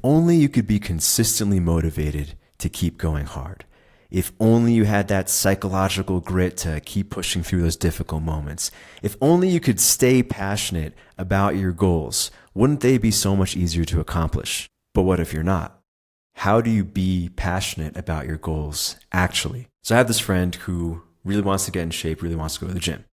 only you could be consistently motivated to keep going hard. If only you had that psychological grit to keep pushing through those difficult moments. If only you could stay passionate about your goals, wouldn't they be so much easier to accomplish? But what if you're not? How do you be passionate about your goals actually? So I have this friend who really wants to get in shape, really wants to go to the gym,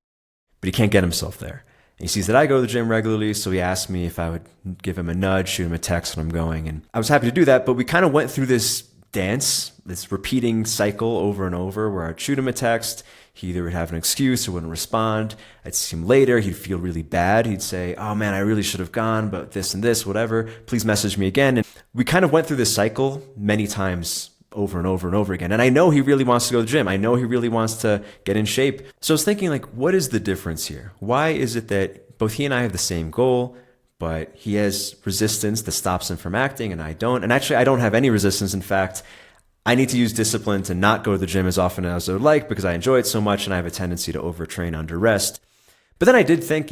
but he can't get himself there. And he sees that I go to the gym regularly, so he asked me if I would give him a nudge, shoot him a text when I'm going. And I was happy to do that, but we kind of went through this dance, this repeating cycle over and over where I'd shoot him a text. He either would have an excuse or wouldn't respond. I'd see him later. He'd feel really bad. He'd say, oh man, I really should have gone, but this and this, whatever. Please message me again. And we kind of went through this cycle many times over and over and over again. And I know he really wants to go to the gym. I know he really wants to get in shape. So I was thinking, like, what is the difference here? Why is it that both he and I have the same goal, but he has resistance that stops him from acting and I don't? And actually, I don't have any resistance. In fact, I need to use discipline to not go to the gym as often as I would like because I enjoy it so much and I have a tendency to overtrain under rest. But then I did think,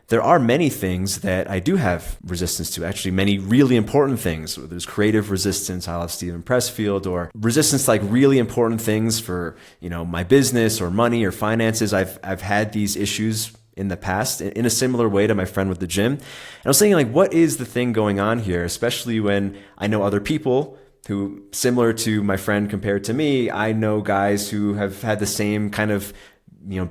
there are many things that I do have resistance to, actually many really important things. There's creative resistance, I love Steven Pressfield, or resistance to like really important things for, my business or money or finances. I've had these issues in the past in a similar way to my friend with the gym. And I was thinking, like, what is the thing going on here, especially when I know other people who, similar to my friend compared to me, I know guys who have had the same kind of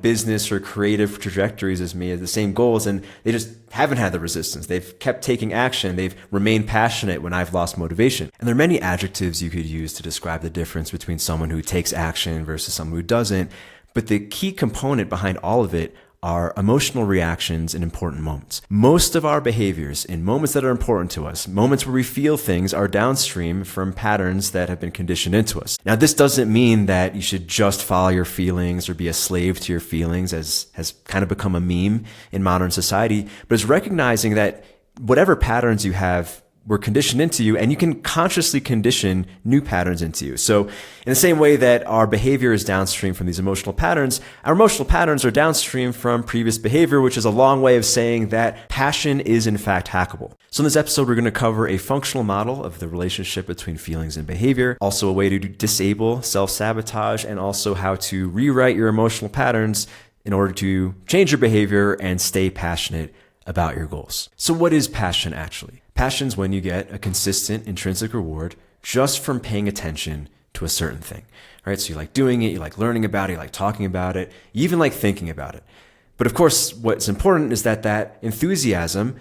business or creative trajectories as me, the same goals, and they just haven't had the resistance. They've kept taking action. They've remained passionate when I've lost motivation. And there are many adjectives you could use to describe the difference between someone who takes action versus someone who doesn't. But the key component behind all of it are emotional reactions in important moments. Most of our behaviors in moments that are important to us, moments where we feel things, are downstream from patterns that have been conditioned into us. Now, this doesn't mean that you should just follow your feelings or be a slave to your feelings, as has kind of become a meme in modern society, but it's recognizing that whatever patterns you have were conditioned into you, and you can consciously condition new patterns into you. So in the same way that our behavior is downstream from these emotional patterns, our emotional patterns are downstream from previous behavior, which is a long way of saying that passion is in fact hackable. So in this episode, we're going to cover a functional model of the relationship between feelings and behavior, also a way to disable self-sabotage, and also how to rewrite your emotional patterns in order to change your behavior and stay passionate about your goals. So what is passion actually? Passion is when you get a consistent intrinsic reward just from paying attention to a certain thing, right? So you like doing it, you like learning about it, you like talking about it, you even like thinking about it. But of course, what's important is that enthusiasm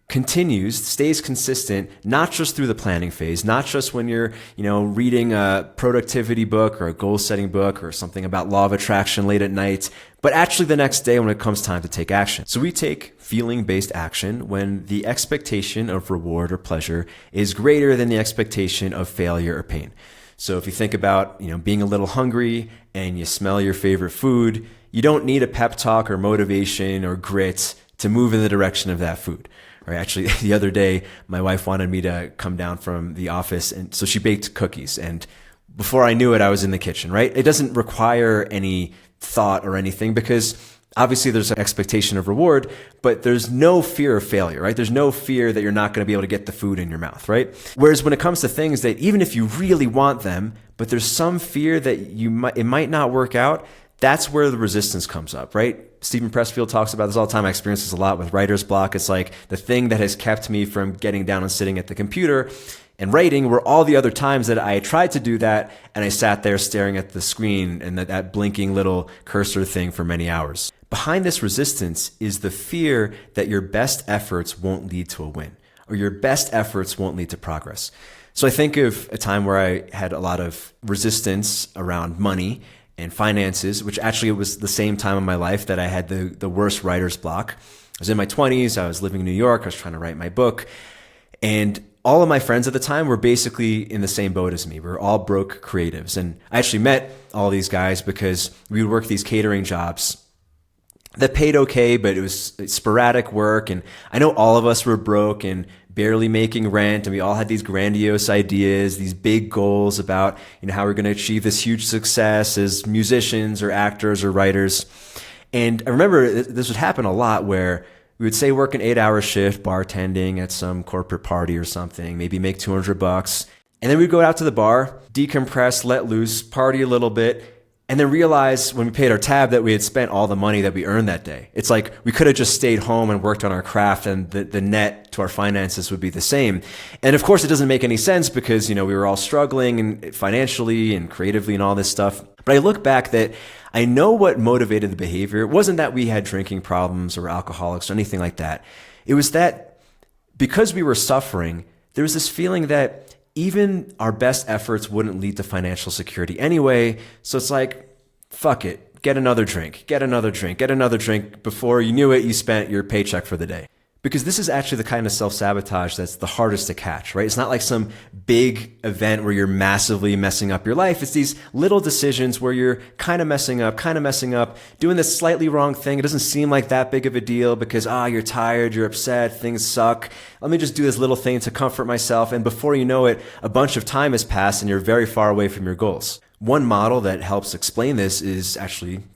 continues, stays consistent, not just through the planning phase, not just when you're, reading a productivity book or a goal setting book or something about law of attraction late at night, but actually the next day when it comes time to take action. So we take feeling-based action when the expectation of reward or pleasure is greater than the expectation of failure or pain. So if you think about, being a little hungry and you smell your favorite food, you don't need a pep talk or motivation or grit to move in the direction of that food. Or actually, the other day, my wife wanted me to come down from the office, and so she baked cookies. And before I knew it, I was in the kitchen, right? It doesn't require any thought or anything because obviously there's an expectation of reward, but there's no fear of failure, right? There's no fear that you're not going to be able to get the food in your mouth, right? Whereas when it comes to things that even if you really want them, but there's some fear that it might not work out, that's where the resistance comes up, right? Steven Pressfield talks about this all the time. I experience this a lot with writer's block. It's like the thing that has kept me from getting down and sitting at the computer and writing were all the other times that I tried to do that and I sat there staring at the screen and that blinking little cursor thing for many hours. Behind this resistance is the fear that your best efforts won't lead to a win, or your best efforts won't lead to progress. So I think of a time where I had a lot of resistance around money and finances, which actually it was the same time in my life that I had the worst writer's block. I was in my 20s. I was living in New York. I was trying to write my book. And all of my friends at the time were basically in the same boat as me. We were all broke creatives. And I actually met all these guys because we would work these catering jobs that paid okay, but it was sporadic work. And I know all of us were broke and barely making rent, and we all had these grandiose ideas, these big goals about how we're going to achieve this huge success as musicians or actors or writers. And I remember this would happen a lot where We would say work an 8-hour shift, bartending at some corporate party or something, maybe make $200. And then we'd go out to the bar, decompress, let loose, party a little bit, and then realize when we paid our tab that we had spent all the money that we earned that day. It's like we could have just stayed home and worked on our craft, and the net to our finances would be the same. And of course, it doesn't make any sense because, we were all struggling and financially and creatively and all this stuff. But I look back that I know what motivated the behavior. It wasn't that we had drinking problems or alcoholics or anything like that. It was that because we were suffering, there was this feeling that even our best efforts wouldn't lead to financial security anyway. So it's like, fuck it, get another drink, get another drink, get another drink. Before you knew it, you spent your paycheck for the day. Because this is actually the kind of self-sabotage that's the hardest to catch, right? It's not like some big event where you're massively messing up your life. It's these little decisions where you're kind of messing up, doing this slightly wrong thing. It doesn't seem like that big of a deal because, you're tired, you're upset, things suck. Let me just do this little thing to comfort myself. And before you know it, a bunch of time has passed and you're very far away from your goals. One model that helps explain this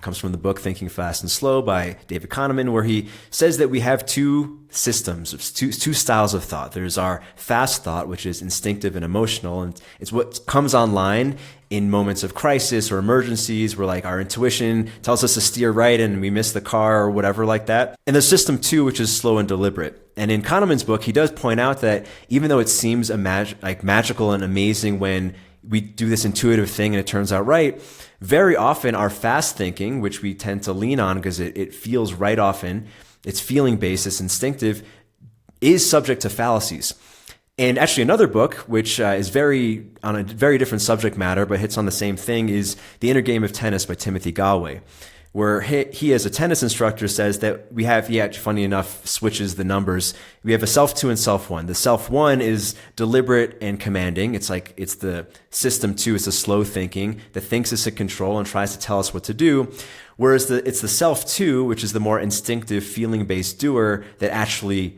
comes from the book Thinking Fast and Slow by David Kahneman, where he says that we have two systems, two styles of thought. There's our fast thought, which is instinctive and emotional, and it's what comes online in moments of crisis or emergencies where like our intuition tells us to steer right and we miss the car or whatever like that. And there's system two, which is slow and deliberate. And in Kahneman's book, he does point out that even though it seems magical and amazing when we do this intuitive thing and it turns out right, very often our fast thinking, which we tend to lean on because it feels right often, it's feeling based, it's instinctive, is subject to fallacies. And actually another book, which is on a very different subject matter, but hits on the same thing, is The Inner Game of Tennis by Timothy Galway, where he as a tennis instructor says that we have, funny enough, switches the numbers. We have a self 2 and self 1. The self 1 is deliberate and commanding. It's the system 2, it's the slow thinking that thinks it's in control and tries to tell us what to do. Whereas it's the self 2, which is the more instinctive, feeling-based doer that actually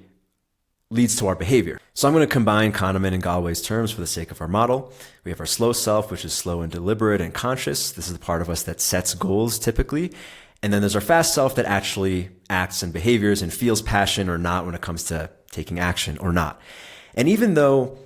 leads to our behavior. So I'm going to combine Kahneman and Galway's terms for the sake of our model. We have our slow self, which is slow and deliberate and conscious. This is the part of us that sets goals typically. And then there's our fast self that actually acts and behaviors and feels passion or not when it comes to taking action or not. And even though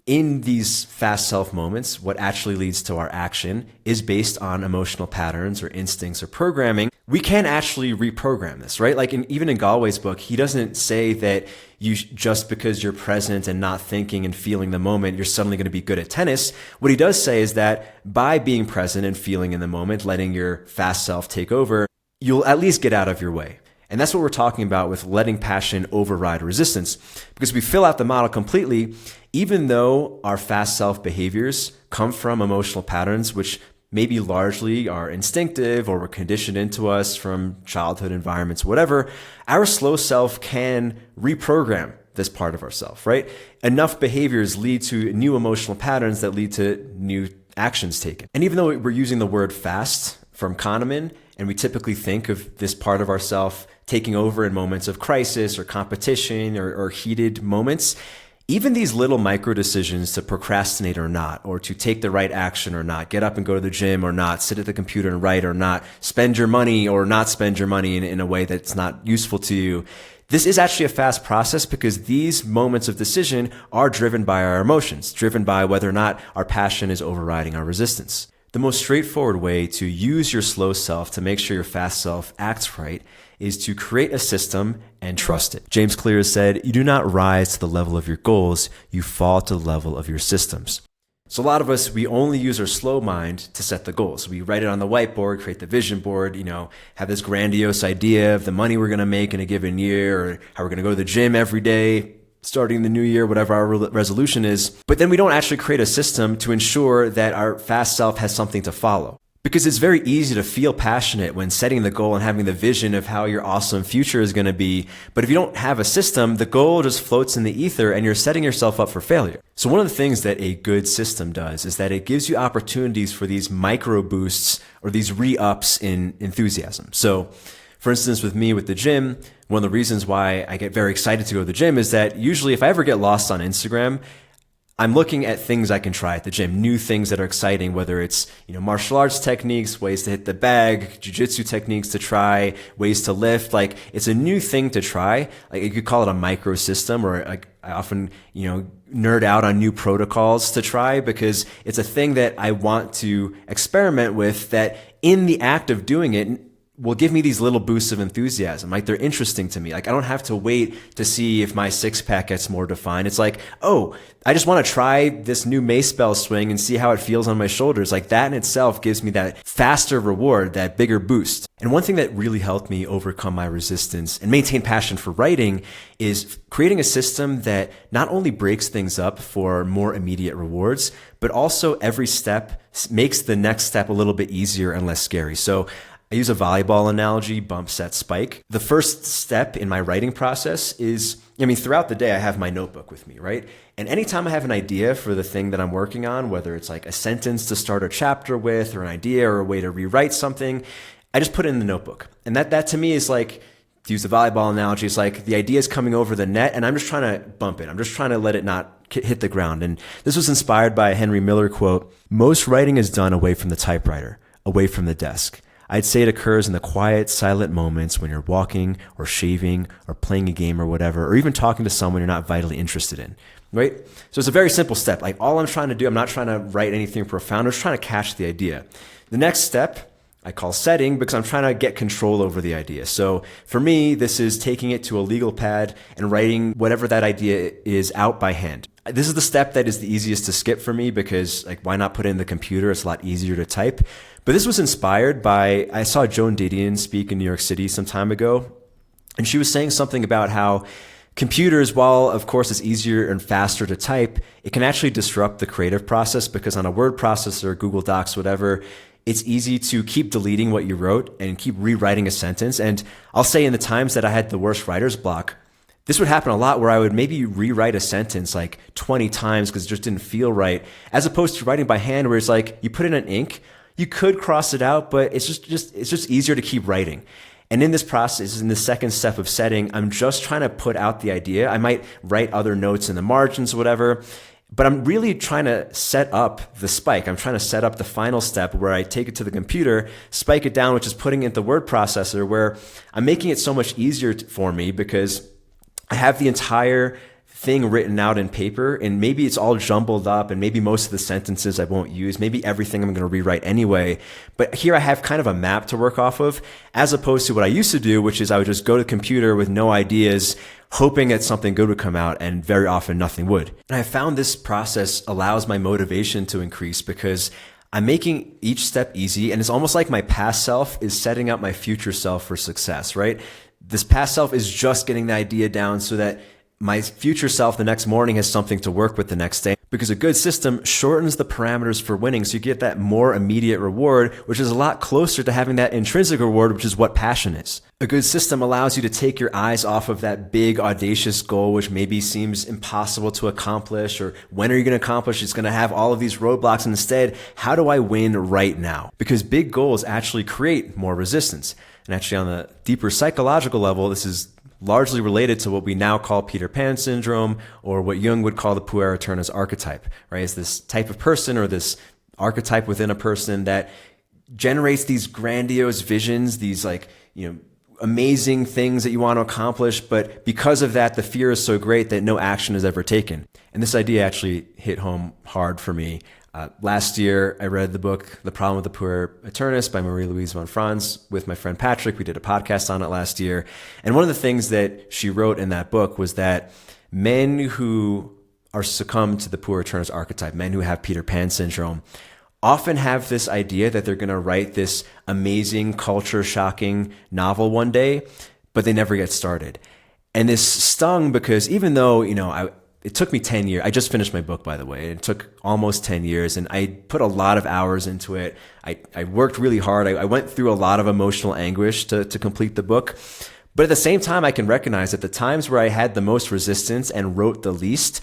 in these fast self moments, what actually leads to our action is based on emotional patterns or instincts or programming, we can actually reprogram this, right? Like even in Galway's book, he doesn't say that just because you're present and not thinking and feeling the moment, you're suddenly going to be good at tennis. What he does say is that by being present and feeling in the moment, letting your fast self take over, you'll at least get out of your way. And that's what we're talking about with letting passion override resistance. Because we fill out the model completely, even though our fast self behaviors come from emotional patterns, which maybe largely are instinctive or were conditioned into us from childhood environments, whatever, our slow self can reprogram this part of ourself, right? Enough behaviors lead to new emotional patterns that lead to new actions taken. And even though we're using the word fast from Kahneman, and we typically think of this part of ourself taking over in moments of crisis or competition or heated moments, even these little micro decisions to procrastinate or not, or to take the right action or not, get up and go to the gym or not, sit at the computer and write or not, spend your money or not spend your money in a way that's not useful to you. This is actually a fast process because these moments of decision are driven by our emotions, driven by whether or not our passion is overriding our resistance. The most straightforward way to use your slow self to make sure your fast self acts right is to create a system and trust it. James Clear said, "You do not rise to the level of your goals, you fall to the level of your systems." So a lot of us, we only use our slow mind to set the goals. We write it on the whiteboard, create the vision board, have this grandiose idea of the money we're going to make in a given year or how we're going to go to the gym every day, starting the new year, whatever our resolution is. But then we don't actually create a system to ensure that our fast self has something to follow. Because it's very easy to feel passionate when setting the goal and having the vision of how your awesome future is going to be. But if you don't have a system, the goal just floats in the ether and you're setting yourself up for failure. So one of the things that a good system does is that it gives you opportunities for these micro boosts or these re-ups in enthusiasm. So for instance, with me with the gym, one of the reasons why I get very excited to go to the gym is that usually if I ever get lost on Instagram, I'm looking at things I can try at the gym, new things that are exciting, whether it's, martial arts techniques, ways to hit the bag, jiu-jitsu techniques to try, ways to lift. Like, it's a new thing to try. Like, you could call it a micro system, or like I often, nerd out on new protocols to try, because it's a thing that I want to experiment with, that in the act of doing it will give me these little boosts of enthusiasm. Like, they're interesting to me. Like, I don't have to wait to see if my six pack gets more defined. It's like, oh, I just want to try this new mace bell swing and see how it feels on my shoulders. Like, that in itself gives me that faster reward, that bigger boost. And one thing that really helped me overcome my resistance and maintain passion for writing is creating a system that not only breaks things up for more immediate rewards, but also every step makes the next step a little bit easier and less scary. So I use a volleyball analogy: bump, set, spike. The first step in my writing process is, throughout the day, I have my notebook with me, right? And anytime I have an idea for the thing that I'm working on, whether it's like a sentence to start a chapter with, or an idea or a way to rewrite something, I just put it in the notebook. And that to me is like, to use the volleyball analogy, it's like the idea is coming over the net and I'm just trying to bump it. I'm just trying to let it not hit the ground. And this was inspired by a Henry Miller quote: "Most writing is done away from the typewriter, away from the desk. I'd say it occurs in the quiet, silent moments when you're walking or shaving or playing a game or whatever, or even talking to someone you're not vitally interested in," right? So it's a very simple step. Like, all I'm trying to do, I'm not trying to write anything profound. I'm just trying to catch the idea. The next step I call setting, because I'm trying to get control over the idea. So for me, this is taking it to a legal pad and writing whatever that idea is out by hand. This is the step that is the easiest to skip for me, because why not put it in the computer? It's a lot easier to type. But this was inspired by, I saw Joan Didion speak in New York City some time ago, and she was saying something about how computers, while of course it's easier and faster to type, it can actually disrupt the creative process, because on a word processor, Google Docs, whatever, it's easy to keep deleting what you wrote and keep rewriting a sentence. And I'll say, in the times that I had the worst writer's block, this would happen a lot, where I would maybe rewrite a sentence like 20 times because it just didn't feel right, as opposed to writing by hand, where it's like you put in an ink, you could cross it out, but it's just easier to keep writing. And in this process, in the second step of setting, I'm just trying to put out the idea. I might write other notes in the margins, whatever, but I'm really trying to set up the spike. I'm trying to set up the final step, where I take it to the computer, spike it down, which is putting it in the word processor, where I'm making it so much easier for me, because I have the entire thing written out in paper, and maybe it's all jumbled up, and maybe most of the sentences I won't use, maybe everything I'm going to rewrite anyway. But here I have kind of a map to work off of, as opposed to what I used to do, which is I would just go to the computer with no ideas, hoping that something good would come out, and very often nothing would. And I found this process allows my motivation to increase, because I'm making each step easy, and it's almost like my past self is setting up my future self for success, right? This past self is just getting the idea down so that my future self the next morning has something to work with the next day, because a good system shortens the parameters for winning. So you get that more immediate reward, which is a lot closer to having that intrinsic reward, which is what passion is. A good system allows you to take your eyes off of that big, audacious goal, which maybe seems impossible to accomplish, or when are you going to accomplish? It's going to have all of these roadblocks. And instead, how do I win right now? Because big goals actually create more resistance. And actually, on the deeper psychological level, this is largely related to what we now call Peter Pan syndrome, or what Jung would call the puer aeternus archetype, right? It's this type of person, or this archetype within a person, that generates these grandiose visions, these amazing things that you want to accomplish. But because of that, the fear is so great that no action is ever taken. And this idea actually hit home hard for me. Last year, I read the book, The Problem with the Puer Aeternus by Marie-Louise von Franz with my friend Patrick. We did a podcast on it last year. And one of the things that she wrote in that book was that men who are succumbed to the puer aeternus archetype, men who have Peter Pan syndrome, often have this idea that they're going to write this amazing, culture-shocking novel one day, but they never get started. And this stung, because even though, it took me 10 years. I just finished my book, by the way. It took almost 10 years, and I put a lot of hours into it. I worked really hard. I went through a lot of emotional anguish to complete the book. But at the same time, I can recognize that the times where I had the most resistance and wrote the least,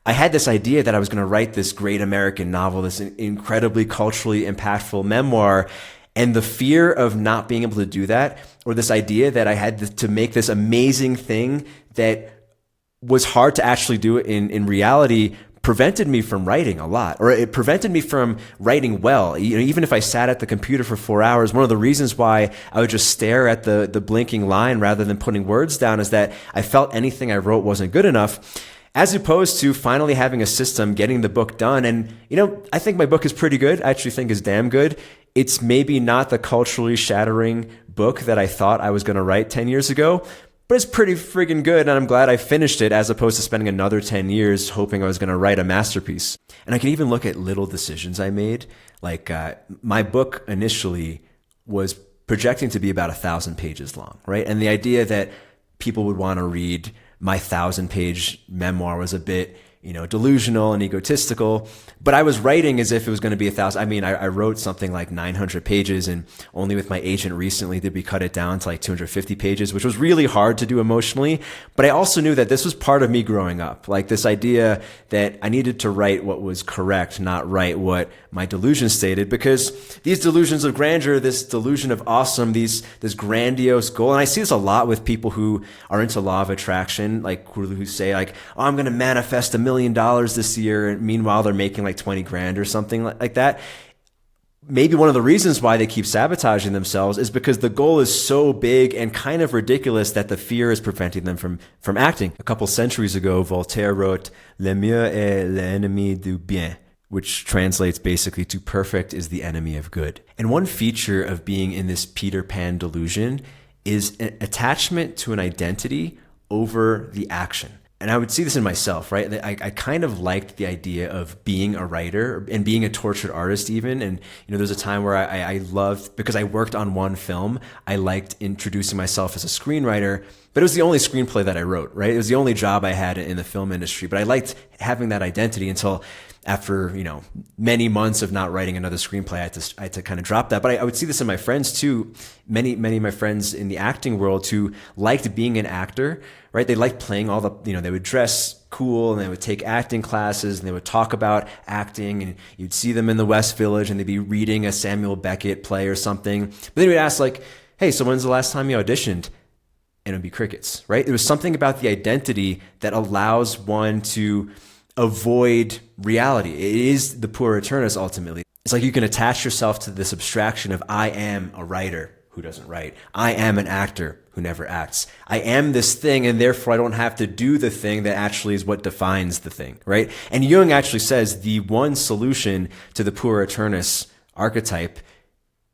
I had this idea that I was going to write this great American novel, this incredibly culturally impactful memoir. And the fear of not being able to do that, or this idea that I had to make this amazing thing that was hard to actually do in reality, prevented me from writing a lot, or it prevented me from writing well. Even if I sat at the computer for 4 hours, one of the reasons why I would just stare at the blinking line rather than putting words down is that I felt anything I wrote wasn't good enough, as opposed to finally having a system, getting the book done. And, I think my book is pretty good. I actually think it's damn good. It's maybe not the culturally shattering book that I thought I was going to write 10 years ago, but it's pretty friggin' good, and I'm glad I finished it as opposed to spending another 10 years hoping I was going to write a masterpiece. And I can even look at little decisions I made. Like my book initially was projecting to be about 1,000 pages long, right? And the idea that people would want to read my 1,000-page memoir was a bit, delusional and egotistical, but I was writing as if it was going to be 1,000. I mean, I wrote something like 900 pages, and only with my agent recently did we cut it down to like 250 pages, which was really hard to do emotionally. But I also knew that this was part of me growing up, like this idea that I needed to write what was correct, not write what my delusion stated, because these delusions of grandeur, this delusion of awesome, this grandiose goal, and I see this a lot with people who are into law of attraction, like who say like, oh, I'm going to manifest $1 million this year, and meanwhile they're making like 20 grand or something like that. Maybe one of the reasons why they keep sabotaging themselves is because the goal is so big and kind of ridiculous that the fear is preventing them from acting. A couple centuries ago, Voltaire wrote, "Le mieux est l'ennemi du bien," which translates basically to perfect is the enemy of good. And one feature of being in this Peter Pan delusion is an attachment to an identity over the action. And I would see this in myself, right? I kind of liked the idea of being a writer and being a tortured artist even. And, there's a time where I loved, because I worked on one film, I liked introducing myself as a screenwriter, but it was the only screenplay that I wrote, right? It was the only job I had in the film industry, but I liked having that identity until after, many months of not writing another screenplay, I had to kind of drop that. But I would see this in my friends too. Many of my friends in the acting world who liked being an actor, right? They liked playing all the, they would dress cool and they would take acting classes and they would talk about acting, and you'd see them in the West Village and they'd be reading a Samuel Beckett play or something. But then we'd ask like, hey, so when's the last time you auditioned? And it would be crickets, right? There was something about the identity that allows one to avoid reality. It is the puer aeternus ultimately. It's like you can attach yourself to this abstraction of I am a writer who doesn't write. I am an actor who never acts. I am this thing, and therefore I don't have to do the thing that actually is what defines the thing, right? And Jung actually says the one solution to the puer aeternus archetype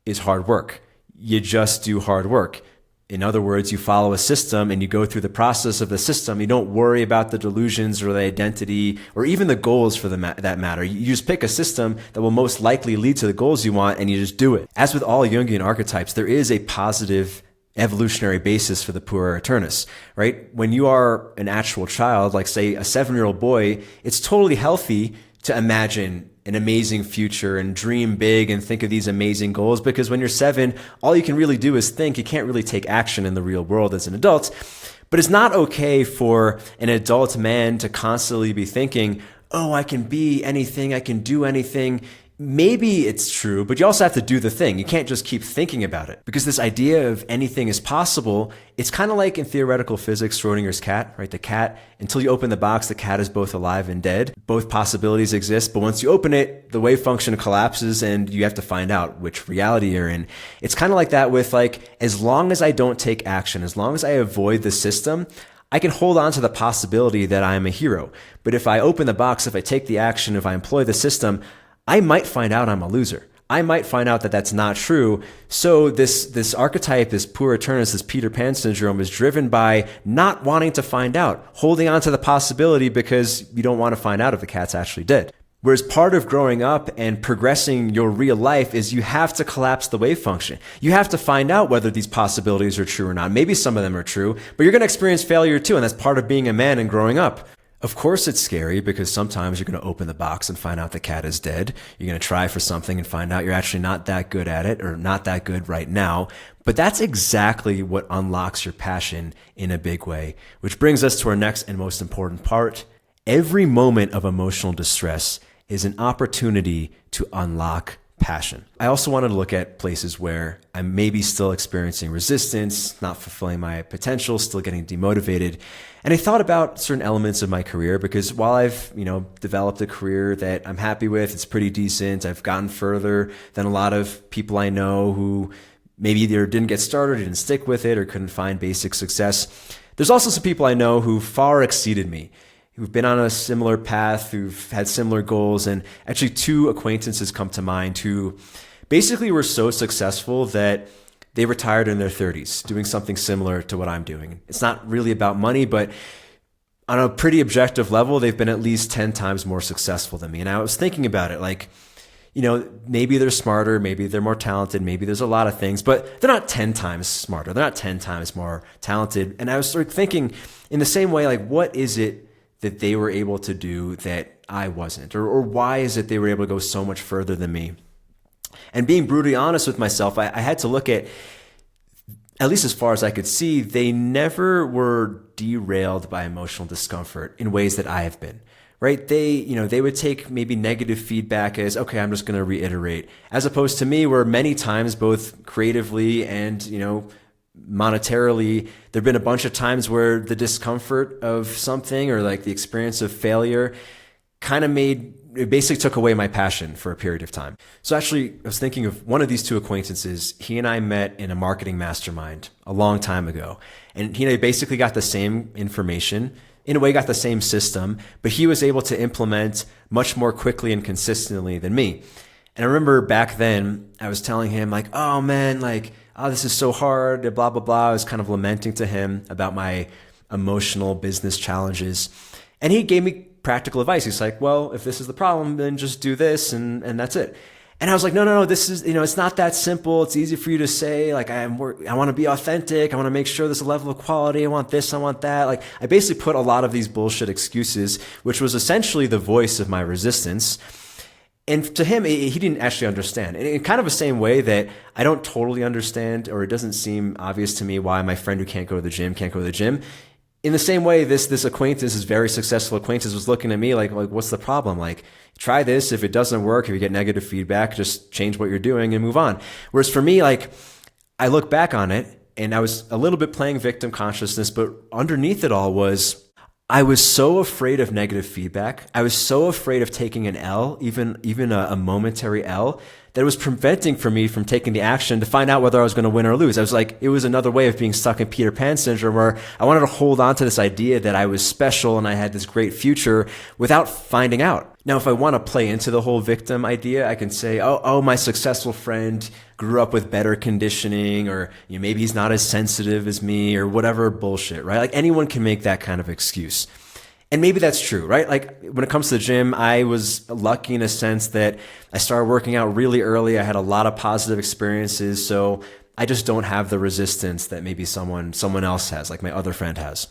is hard work. You just do hard work. In other words, you follow a system and you go through the process of the system. You don't worry about the delusions or the identity or even the goals for that matter. You just pick a system that will most likely lead to the goals you want, and you just do it. As with all Jungian archetypes, there is a positive evolutionary basis for the puer aeternus, right? When you are an actual child, like say a 7-year-old boy, it's totally healthy to imagine an amazing future and dream big and think of these amazing goals, because when you're 7, all you can really do is think. You can't really take action in the real world as an adult. But it's not okay for an adult man to constantly be thinking, oh, I can be anything, I can do anything. Maybe it's true, but you also have to do the thing. You can't just keep thinking about it, because this idea of anything is possible, it's kind of like in theoretical physics, Schrodinger's cat, right? The cat, until you open the box, the cat is both alive and dead. Both possibilities exist, but once you open it, the wave function collapses and you have to find out which reality you're in. It's kind of like that with like, as long as I don't take action, as long as I avoid the system, I can hold on to the possibility that I am a hero. But if I open the box, if I take the action, if I employ the system, I might find out I'm a loser. I might find out that that's not true. So this archetype, this puer aeternus, this Peter Pan syndrome is driven by not wanting to find out, holding on to the possibility because you don't want to find out if the cat's actually dead. Whereas part of growing up and progressing your real life is you have to collapse the wave function. You have to find out whether these possibilities are true or not. Maybe some of them are true, but you're going to experience failure too, and that's part of being a man and growing up. Of course it's scary, because sometimes you're going to open the box and find out the cat is dead. You're going to try for something and find out you're actually not that good at it, or not that good right now. But that's exactly what unlocks your passion in a big way. Which brings us to our next and most important part. Every moment of emotional distress is an opportunity to unlock passion. I also wanted to look at places where I'm maybe still experiencing resistance, not fulfilling my potential, still getting demotivated. And I thought about certain elements of my career because while I've, developed a career that I'm happy with, it's pretty decent. I've gotten further than a lot of people I know who maybe either didn't get started, didn't stick with it, or couldn't find basic success. There's also some people I know who far exceeded me, who've been on a similar path, who've had similar goals. And actually 2 acquaintances come to mind who basically were so successful that they retired in their 30s, doing something similar to what I'm doing. It's not really about money, but on a pretty objective level, they've been at least 10 times more successful than me. And I was thinking about it like, maybe they're smarter, maybe they're more talented, maybe there's a lot of things, but they're not 10 times smarter. They're not 10 times more talented. And I was sort of thinking in the same way, like, what is it that they were able to do that I wasn't? Or why is it they were able to go so much further than me? And being brutally honest with myself, I had to look at least as far as I could see, they never were derailed by emotional discomfort in ways that I have been. Right? They would take maybe negative feedback as, okay, I'm just going to reiterate, as opposed to me, where many times, both creatively and, monetarily, there've been a bunch of times where the discomfort of something or like the experience of failure kind of it basically took away my passion for a period of time. So actually, I was thinking of one of these 2 acquaintances. He and I met in a marketing mastermind a long time ago. And he basically got the same information, in a way got the same system, but he was able to implement much more quickly and consistently than me. And I remember back then, I was telling him like, oh man, this is so hard, blah, blah, blah. I was kind of lamenting to him about my emotional business challenges. And he gave me practical advice. He's like, well, if this is the problem, then just do this and that's it. And I was like, no, this is, it's not that simple. It's easy for you to say, like, I want to be authentic. I want to make sure there's a level of quality. I want this, I want that. Like, I basically put a lot of these bullshit excuses, which was essentially the voice of my resistance. And to him, he didn't actually understand. And in kind of the same way that I don't totally understand, or it doesn't seem obvious to me why my friend who can't go to the gym can't go to the gym. In the same way, this acquaintance, this very successful acquaintance, was looking at me like, what's the problem? Like, try this. If it doesn't work, if you get negative feedback, just change what you're doing and move on. Whereas for me, like, I look back on it and I was a little bit playing victim consciousness, but underneath it all was I was so afraid of negative feedback. I was so afraid of taking an L, even a momentary L, that it was preventing for me from taking the action to find out whether I was going to win or lose. I was like, it was another way of being stuck in Peter Pan syndrome, where I wanted to hold on to this idea that I was special and I had this great future without finding out. Now, if I want to play into the whole victim idea, I can say, oh, my successful friend grew up with better conditioning, or maybe he's not as sensitive as me, or whatever bullshit, right? Like, anyone can make that kind of excuse. And maybe that's true, right? Like, when it comes to the gym, I was lucky in a sense that I started working out really early. I had a lot of positive experiences, so I just don't have the resistance that maybe someone else has, like my other friend has.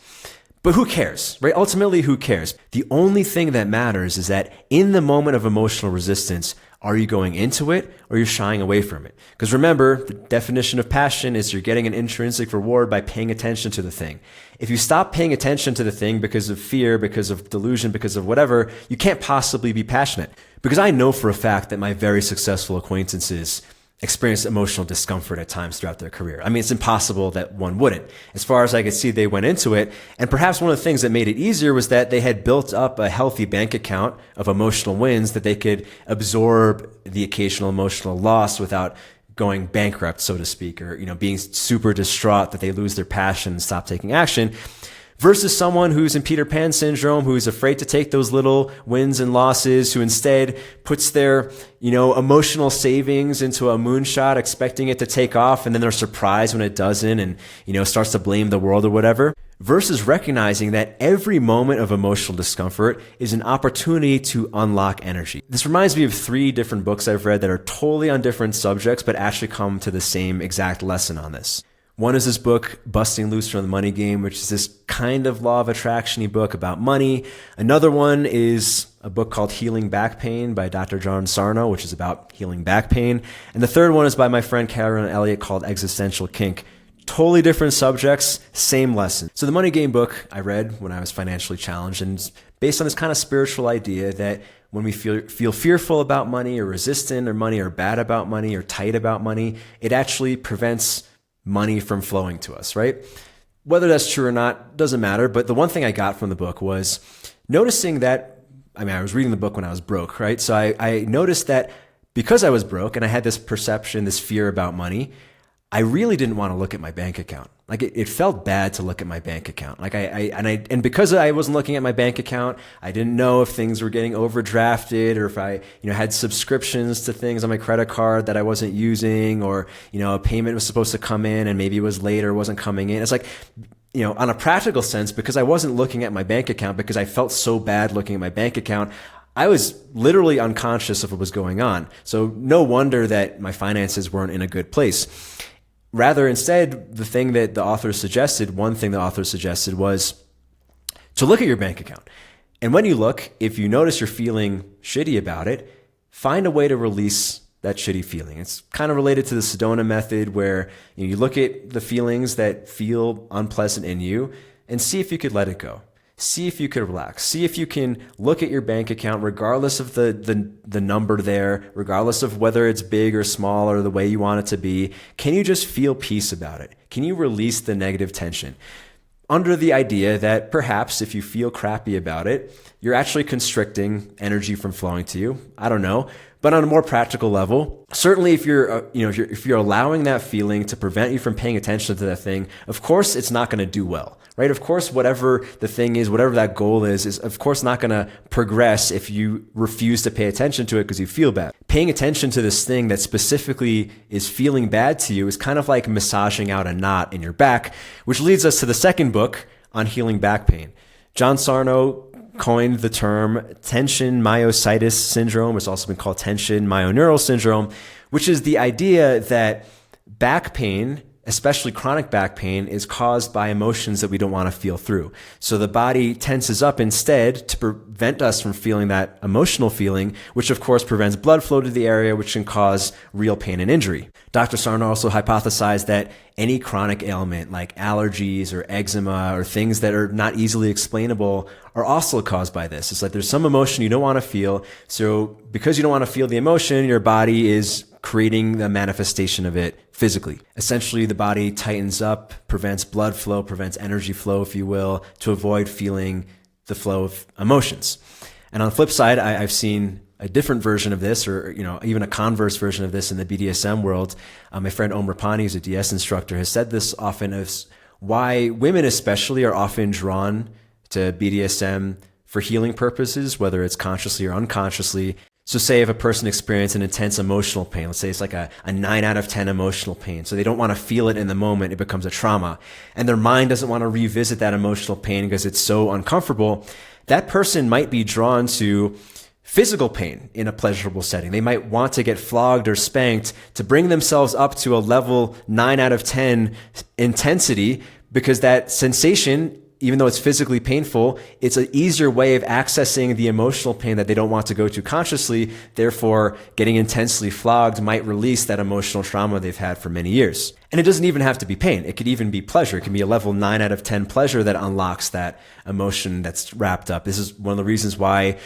But who cares, right? Ultimately, who cares? The only thing that matters is that in the moment of emotional resistance, are you going into it or you're shying away from it? Because remember, the definition of passion is you're getting an intrinsic reward by paying attention to the thing. If you stop paying attention to the thing because of fear, because of delusion, because of whatever, you can't possibly be passionate. Because I know for a fact that my very successful acquaintances experience emotional discomfort at times throughout their career. I mean, it's impossible that one wouldn't. As far as I could see, they went into it. And perhaps one of the things that made it easier was that they had built up a healthy bank account of emotional wins that they could absorb the occasional emotional loss without going bankrupt, so to speak, or, being super distraught that they lose their passion and stop taking action. Versus someone who's in Peter Pan syndrome, who's afraid to take those little wins and losses, who instead puts their, emotional savings into a moonshot, expecting it to take off, and then they're surprised when it doesn't, and, starts to blame the world or whatever. Versus recognizing that every moment of emotional discomfort is an opportunity to unlock energy. This reminds me of 3 different books I've read that are totally on different subjects, but actually come to the same exact lesson on this. One is this book, Busting Loose from the Money Game, which is this kind of law of attraction-y book about money. Another one is a book called Healing Back Pain by Dr. John Sarno, which is about healing back pain. And the third one is by my friend Karen Elliott called Existential Kink. Totally different subjects, same lesson. So the Money Game book I read when I was financially challenged, and it's based on this kind of spiritual idea that when we feel fearful about money or resistant or money or bad about money or tight about money, it actually prevents money from flowing to us, right? Whether that's true or not doesn't matter. But the one thing I got from the book was noticing that, I was reading the book when I was broke, right? So I noticed that because I was broke and I had this perception, this fear about money, I really didn't want to look at my bank account. Like it felt bad to look at my bank account. Like and because I wasn't looking at my bank account, I didn't know if things were getting overdrafted or if I, had subscriptions to things on my credit card that I wasn't using, or, a payment was supposed to come in and maybe it was late or wasn't coming in. It's like, on a practical sense, because I wasn't looking at my bank account, because I felt so bad looking at my bank account, I was literally unconscious of what was going on. So no wonder that my finances weren't in a good place. Rather, instead, one thing the author suggested was to look at your bank account. And when you look, if you notice you're feeling shitty about it, find a way to release that shitty feeling. It's kind of related to the Sedona method, where you look at the feelings that feel unpleasant in you and see if you could let it go. See if you could relax. See if you can look at your bank account, regardless of the number there, regardless of whether it's big or small or the way you want it to be. Can you just feel peace about it? Can you release the negative tension? Under the idea that perhaps if you feel crappy about it, you're actually constricting energy from flowing to you. I don't know. But on a more practical level, certainly if you're allowing that feeling to prevent you from paying attention to that thing, of course it's not going to do well, right? Of course, whatever the thing is, whatever that goal is of course not going to progress if you refuse to pay attention to it because you feel bad. Paying attention to this thing that specifically is feeling bad to you is kind of like massaging out a knot in your back, which leads us to the second book on healing back pain. John Sarno coined the term tension myositis syndrome. It's also been called tension myoneural syndrome, which is the idea that back pain, especially chronic back pain, is caused by emotions that we don't want to feel through. So the body tenses up instead to prevent us from feeling that emotional feeling, which of course prevents blood flow to the area, which can cause real pain and injury. Dr. Sarno also hypothesized that any chronic ailment like allergies or eczema or things that are not easily explainable are also caused by this. It's like there's some emotion you don't want to feel. So because you don't want to feel the emotion, your body is creating the manifestation of it physically. Essentially, the body tightens up, prevents blood flow, prevents energy flow, if you will, to avoid feeling the flow of emotions. And on the flip side, I've seen a different version of this, or even a converse version of this in the BDSM world. My friend Omer Pani, who's a DS instructor, has said this often as why women especially are often drawn to BDSM for healing purposes, whether it's consciously or unconsciously. So say if a person experienced an intense emotional pain, let's say it's like a 9 out of 10 emotional pain. So they don't want to feel it in the moment. It becomes a trauma. And their mind doesn't want to revisit that emotional pain because it's so uncomfortable. That person might be drawn to physical pain in a pleasurable setting. They might want to get flogged or spanked to bring themselves up to a level 9 out of 10 intensity, because that sensation, even though it's physically painful, it's an easier way of accessing the emotional pain that they don't want to go to consciously. Therefore, getting intensely flogged might release that emotional trauma they've had for many years. And it doesn't even have to be pain. It could even be pleasure. It can be a level 9 out of 10 pleasure that unlocks that emotion that's wrapped up. This is one of the reasons why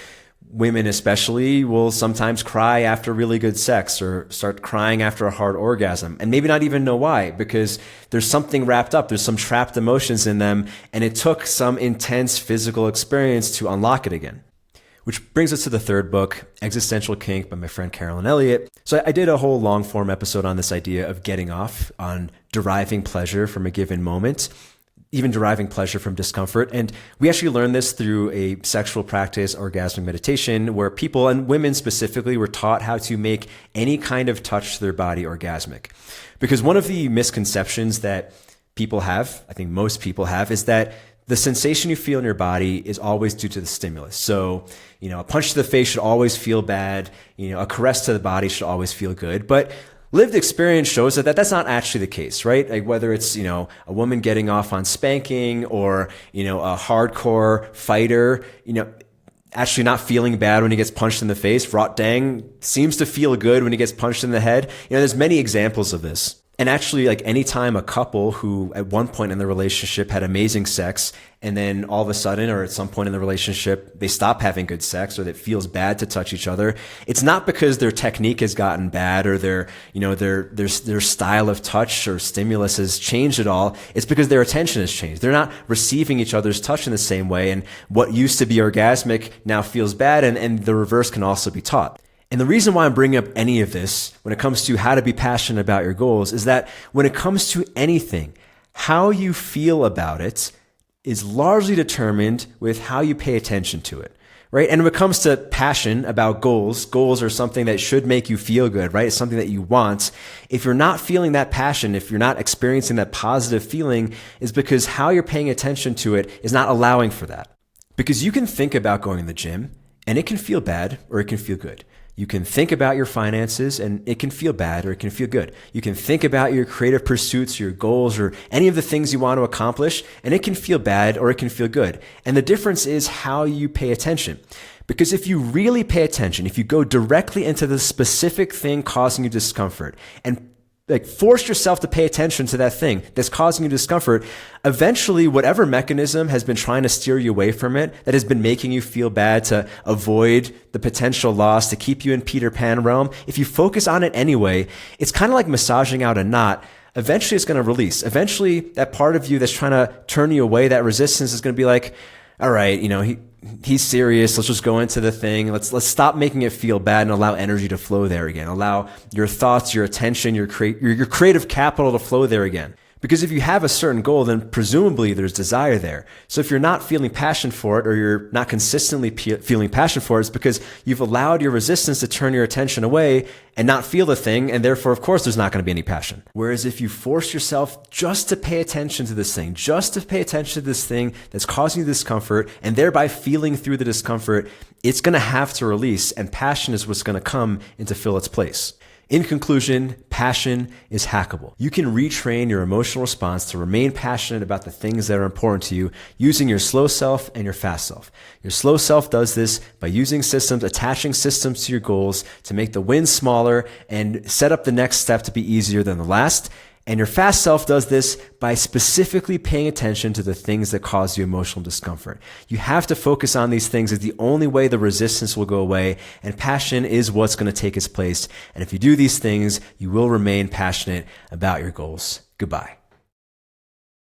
women especially will sometimes cry after really good sex, or start crying after a hard orgasm, and maybe not even know why, because there's something wrapped up. There's some trapped emotions in them, and it took some intense physical experience to unlock it again. Which brings us to the third book, Existential Kink, by my friend Carolyn Elliott. So I did a whole long form episode on this idea of getting off, on deriving pleasure from a given moment, even deriving pleasure from discomfort. And we actually learned this through a sexual practice, orgasmic meditation, where people, and women specifically, were taught how to make any kind of touch to their body orgasmic. Because one of the misconceptions that people have, I think most people have, is that the sensation you feel in your body is always due to the stimulus. So, a punch to the face should always feel bad. A caress to the body should always feel good. But lived experience shows that that's not actually the case, right? Like whether it's, a woman getting off on spanking, or, a hardcore fighter, actually not feeling bad when he gets punched in the face. Rot dang seems to feel good when he gets punched in the head. There's many examples of this. And actually, like anytime a couple who at one point in the relationship had amazing sex, and then all of a sudden, or at some point in the relationship, they stop having good sex, or that it feels bad to touch each other, it's not because their technique has gotten bad, or their style of touch or stimulus has changed at all. It's because their attention has changed. They're not receiving each other's touch in the same way, and what used to be orgasmic now feels bad, and the reverse can also be taught. And the reason why I'm bringing up any of this when it comes to how to be passionate about your goals is that when it comes to anything, how you feel about it is largely determined with how you pay attention to it, right? And when it comes to passion about goals are something that should make you feel good, right? It's something that you want. If you're not feeling that passion, if you're not experiencing that positive feeling, is because how you're paying attention to it is not allowing for that. Because you can think about going to the gym and it can feel bad or it can feel good. You can think about your finances and it can feel bad or it can feel good. You can think about your creative pursuits, your goals, or any of the things you want to accomplish, and it can feel bad or it can feel good. And the difference is how you pay attention. Because if you really pay attention, if you go directly into the specific thing causing you discomfort and force yourself to pay attention to that thing that's causing you discomfort, eventually whatever mechanism has been trying to steer you away from it, that has been making you feel bad to avoid the potential loss, to keep you in Peter Pan realm, if you focus on it anyway, it's kind of like massaging out a knot. Eventually it's going to release. Eventually that part of you that's trying to turn you away, that resistance is going to be like, all right, he's serious. Let's just go into the thing. Let's stop making it feel bad and allow energy to flow there again. Allow your thoughts, your attention, your creative capital to flow there again. Because if you have a certain goal, then presumably there's desire there. So if you're not feeling passion for it, or you're not consistently feeling passion for it, it's because you've allowed your resistance to turn your attention away and not feel the thing, and therefore, of course, there's not going to be any passion. Whereas if you force yourself just to pay attention to this thing, just to pay attention to this thing that's causing you discomfort, and thereby feeling through the discomfort, it's going to have to release, and passion is what's going to come in to fill its place. In conclusion, passion is hackable. You can retrain your emotional response to remain passionate about the things that are important to you using your slow self and your fast self. Your slow self does this by using systems, attaching systems to your goals to make the wins smaller and set up the next step to be easier than the last. And your fast self does this by specifically paying attention to the things that cause you emotional discomfort. You have to focus on these things as the only way the resistance will go away, and passion is what's going to take its place. And if you do these things, you will remain passionate about your goals. Goodbye.